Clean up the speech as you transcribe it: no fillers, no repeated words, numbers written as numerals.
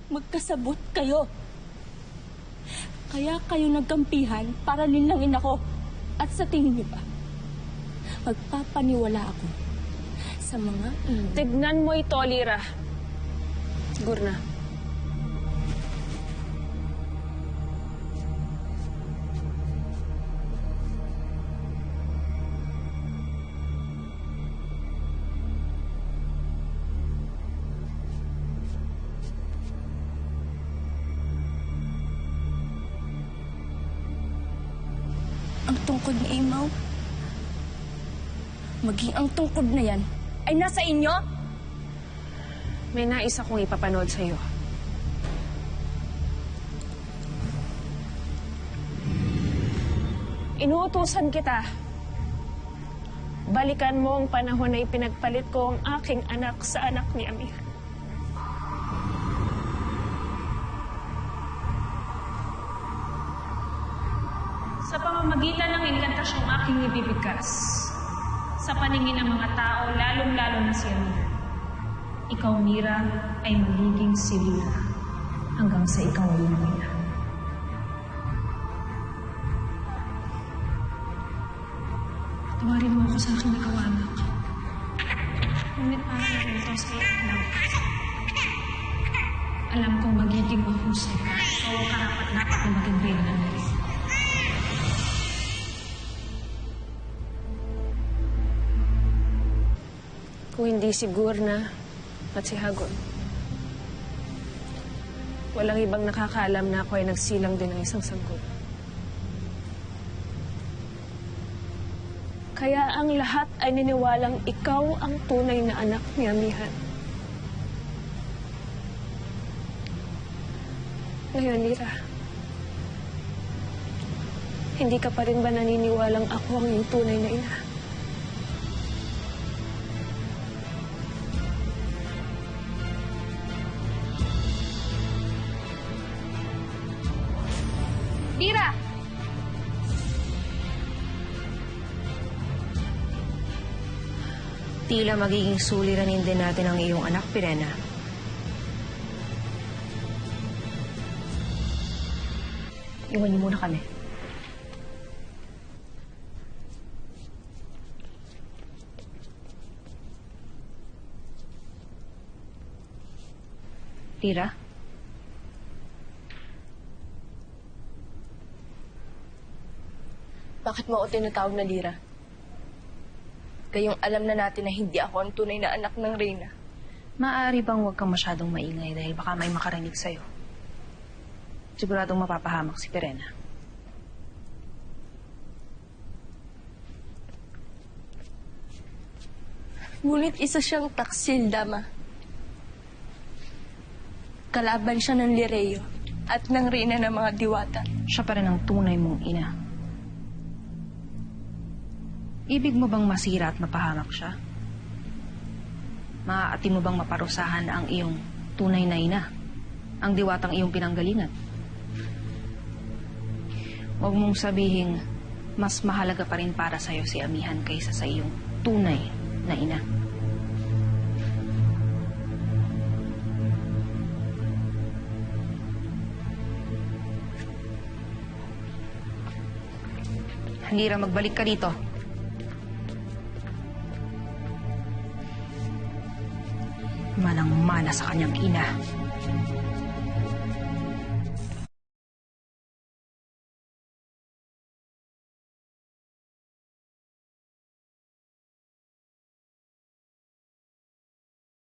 magkasabot kayo. Kaya kayo nagkampihan para linlangin ako. At sa tingin niyo ba, magpapaniwala ako sa mga Tignan mo ito, Lira. Gurna. Ang tungkod ni Imaw, maging ang tungkod na yan ay nasa inyo? May nais akong ipapanood sa'yo. Inuutusan kita. Balikan mo ang panahon na ipinagpalit ko ang aking anak sa anak ni Amihan. Sa pamamagitan ng inkantasyong aking ibibigkas, sa paningin ng mga tao, lalong-lalo na si Amihan, ikaw, Mira, ay magiging si Lira hanggang sa ikaw ay lumina. Tawarin mo ako sa aking nagawa, anak. Ngunit para ito sa iyo, alam kong magiging mahusay ka. Ikaw ang karapat-dapat na maging reyna ng Mira. Kung hindi si Gurna at si Hagon, walang ibang nakakaalam na ako ay nagsilang din ng isang sanggol. Kaya ang lahat ay niniwalang ikaw ang tunay na anak ni Amihan. Ngayon, Lira, hindi ka pa rin ba naniniwalang ako ang iyong tunay na ina? Lira! Tila magiging suliranin din natin ang iyong anak, Pirena. Iwan niyo muna kami. Lira? Bakit mo ako tinatawag na Lira? Gayong alam na natin na hindi ako ang tunay na anak ng Reyna. Maaari bang huwag kang masyadong maingay dahil baka may makarinig sa'yo? Siguradong mapapahamak si Pirena. Ngunit isa siyang taksil, Dama. Kalaban siya ng Lireo at ng Reyna ng mga diwata. Siya pa rin ang tunay mong ina. Ibig mo bang masira at mapahamak siya? Maaati mo bang maparusahan ang iyong tunay na ina? Ang diwatang iyong pinanggalingan? Huwag mong sabihing mas mahalaga pa rin para sa'yo si Amihan kaysa sa iyong tunay na ina. Lira, magbalik ka dito. Manang-mana sa kanyang ina.